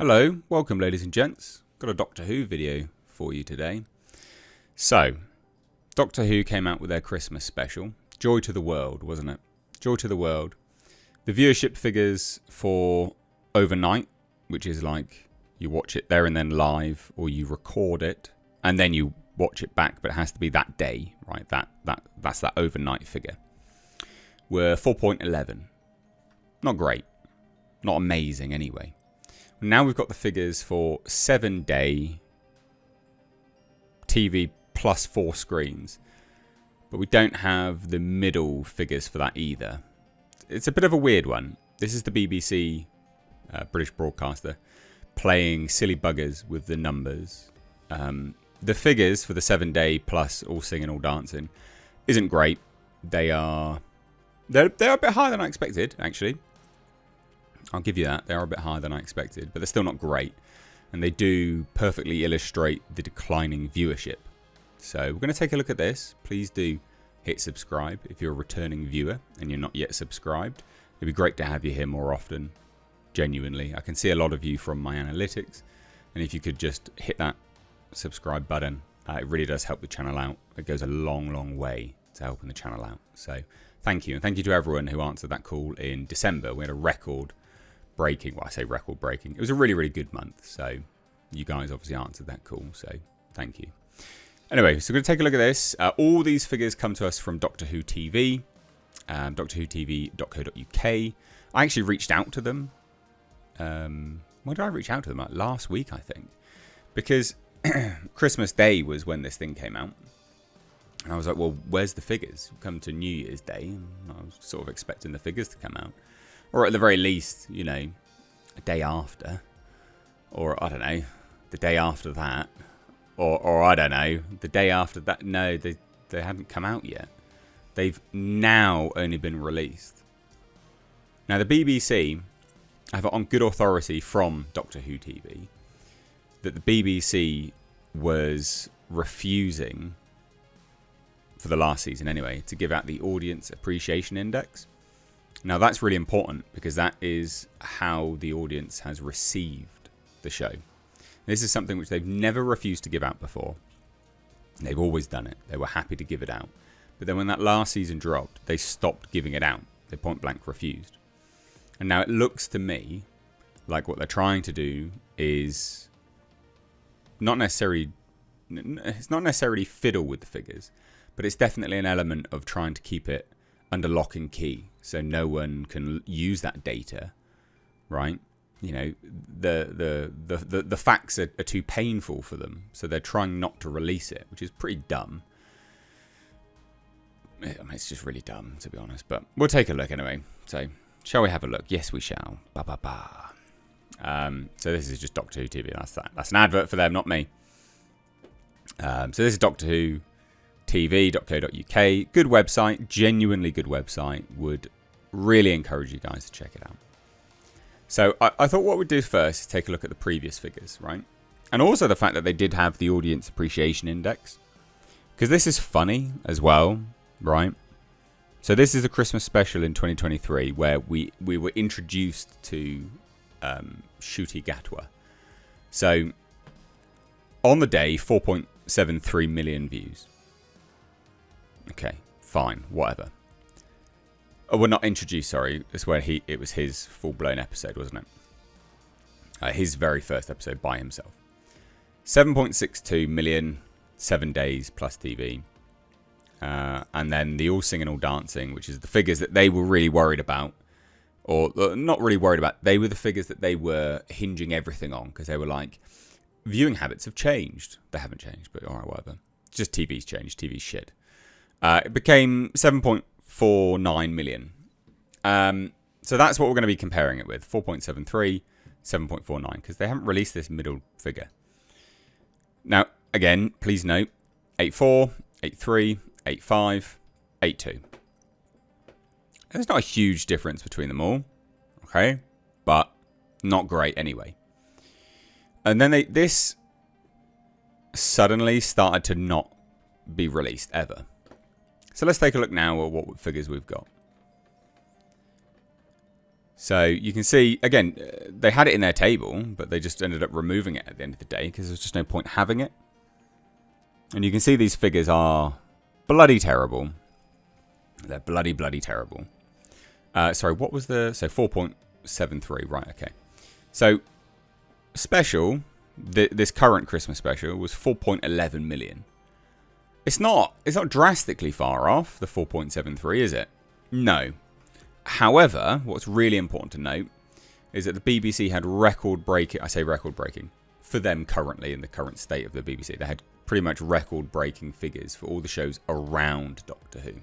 Hello, welcome ladies and gents. Got a Doctor Who video for you today. So, Doctor Who came out with their Christmas special. Joy to the World, wasn't it? Joy to the World. The viewership figures for overnight, which is like you watch it there and then live, or you record it and then you watch it back, but it has to be that day, right? That's that overnight figure. Were 4.11. Not great. Not amazing anyway. Now we've got the figures for 7-day TV plus 4 screens. But we don't have the middle figures for that either. It's a bit of a weird one. This is the BBC, British broadcaster, playing silly buggers with the numbers. The figures for the 7-day plus all singing, all dancing isn't great. They're a bit higher than I expected, actually. I'll give you that. They are a bit higher than I expected, but they're still not great. And they do perfectly illustrate the declining viewership. So we're going to take a look at this. Please do hit subscribe if you're a returning viewer and you're not yet subscribed. It'd be great to have you here more often, genuinely. I can see a lot of you from my analytics. And if you could just hit that subscribe button, it really does help the channel out. It goes a long, long way to helping the channel out. So thank you. And thank you to everyone who answered that call in December. We had a record breaking, well, I say record breaking. It was a really, really good month. So you guys obviously answered that call. So thank you. Anyway, so we're going to take a look at this. All these figures come to us from Doctor Who TV, doctorwhotv.co.uk. I actually reached out to them. When did I reach out to them? Like last week, I think. Because Christmas Day was when this thing came out. And I was like, well, where's the figures? Come to New Year's Day. And I was sort of expecting the figures to come out. Or at the very least, you know, a day after. Or, I don't know, the day after that. Or I don't know, the day after that. No, they hadn't come out yet. They've now only been released. Now, the BBC have it on good authority from Doctor Who TV that the BBC was refusing, for the last season anyway, to give out the Audience Appreciation Index. Now, that's really important because that is how the audience has received the show. This is something which they've never refused to give out before. They've always done it. They were happy to give it out. But then when that last season dropped, they stopped giving it out. They point blank refused. And now it looks to me like what they're trying to do is not necessarily, it's not necessarily fiddle with the figures, but it's definitely an element of trying to keep it under lock and key so no one can use that data, right? You know, the facts are too painful for them, so they're trying not to release it, which is pretty dumb. I mean, it's just really dumb, to be honest, but we'll take a look anyway. So, shall we have a look? Yes, we shall. Ba ba ba. So this is just Doctor Who TV. That's an advert for them, not me. So this is Doctor Who TV.co.uk. Good website, genuinely good website. Would really encourage you guys to check it out. So I thought what we'd do first is take a look at the previous figures, right? And also the fact that they did have the Audience Appreciation Index. Because this is funny as well, right? So this is a Christmas special in 2023 where we were introduced to Ncuti Gatwa. So on the day, 4.73 million views. Okay, fine, whatever. Oh, we're not introduced, sorry. It's where it was his full-blown episode, wasn't it? His very first episode by himself. 7.62 million, 7 days plus TV. And then the All Singing, All Dancing, which is the figures that they were really worried about. Or not really worried about. They were the figures that they were hinging everything on. Because they were like, viewing habits have changed. They haven't changed, but alright, whatever. Just TV's changed. TV's shit. It became 7.49 million. So that's what we're going to be comparing it with. 4.73, 7.49. Because they haven't released this middle figure. Now, again, please note, 8.4, 8.3, 8.5, 8.2. There's not a huge difference between them all. Okay? But not great anyway. And then this suddenly started to not be released ever. So let's take a look now at what figures we've got. So you can see, again, they had it in their table, but they just ended up removing it at the end of the day because there's just no point having it. And you can see these figures are bloody terrible. They're bloody, bloody terrible. Sorry, what was the... So 4.73, right, okay. So special, this current Christmas special was 4.11 million. It's not drastically far off the 4.73, is it? No. However, what's really important to note is that the BBC had record-breaking... I say record-breaking. For them currently, in the current state of the BBC, they had pretty much record-breaking figures for all the shows around Doctor Who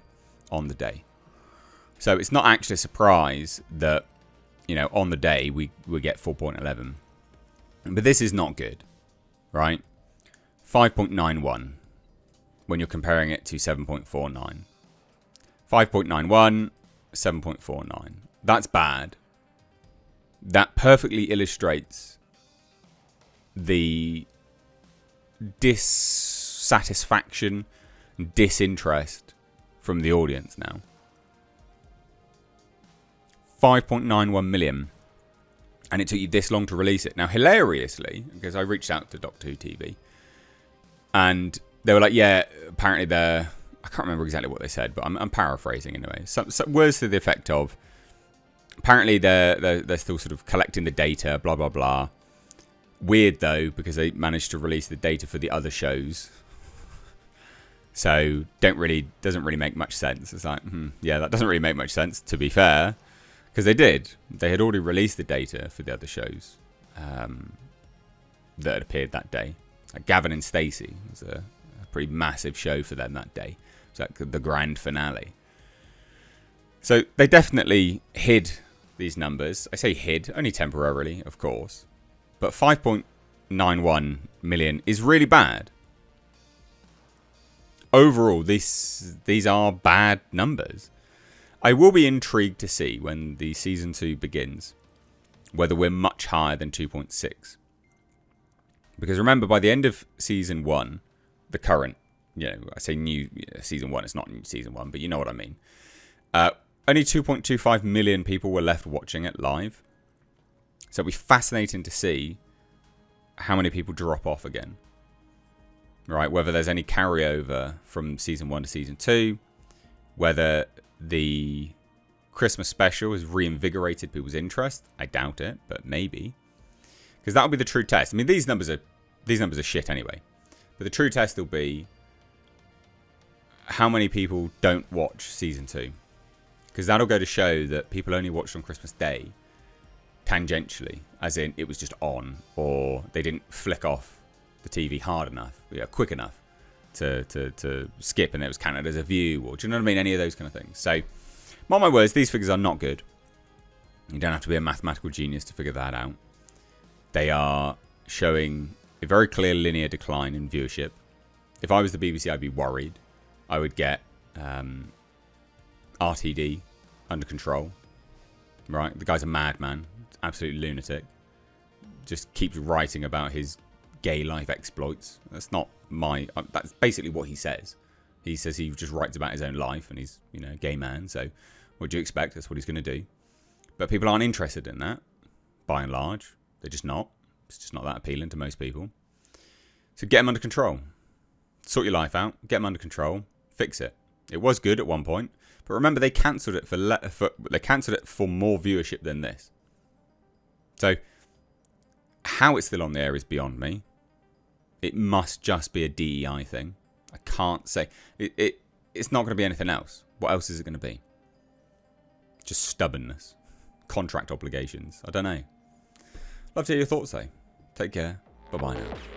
on the day. So it's not actually a surprise that, you know, on the day we get 4.11. But this is not good, right? 5.91 when you're comparing it to 7.49. 5.91, 7.49. That's bad. That perfectly illustrates the dissatisfaction, disinterest from the audience now. 5.91 million. And it took you this long to release it. Now, hilariously, because I reached out to Doctor Who TV, and they were like, yeah, apparently they're... I can't remember exactly what they said, but I'm paraphrasing anyway. Some words to the effect of, apparently they're still sort of collecting the data, blah, blah, blah. Weird, though, because they managed to release the data for the other shows. So, doesn't really make much sense. It's like, yeah, that doesn't really make much sense, to be fair. Because they did. They had already released the data for the other shows that had appeared that day. Like Gavin and Stacey was a pretty massive show for them that day. It was like the grand finale. So they definitely hid these numbers. I say hid, only temporarily, of course. But 5.91 million is really bad. Overall, these are bad numbers. I will be intrigued to see when the season 2 begins whether we're much higher than 2.6. Because remember, by the end of season 1, the current, I say new season 1, it's not new season 1, but you know what I mean. Only 2.25 million people were left watching it live. So it'll be fascinating to see how many people drop off again. Right, whether there's any carryover from season 1 to season 2, whether the Christmas special has reinvigorated people's interest. I doubt it, but maybe. Because that'll be the true test. I mean, these numbers are shit anyway. But the true test will be how many people don't watch season 2. Because that'll go to show that people only watched on Christmas Day tangentially, as in it was just on, or they didn't flick off the TV hard enough, quick enough to skip, and it was counted as a view, or do you know what I mean? Any of those kind of things. So, mark my words, these figures are not good. You don't have to be a mathematical genius to figure that out. They are showing a very clear linear decline in viewership. If I was the BBC, I'd be worried. I would get RTD under control. Right? The guy's a madman. Absolute lunatic. Just keeps writing about his gay life exploits. That's not my... that's basically what he says. He says he just writes about his own life, and he's, a gay man, so what do you expect? That's what he's going to do. But people aren't interested in that, by and large. They're just not. It's just not that appealing to most people. So get them under control. Sort your life out. Get them under control. Fix it. It was good at one point, but remember they cancelled it for more viewership than this. So how it's still on the air is beyond me. It must just be a DEI thing. I can't say it's not going to be anything else. What else is it going to be? Just stubbornness, contract obligations. I don't know. Love to hear your thoughts though. Take care. Bye bye now.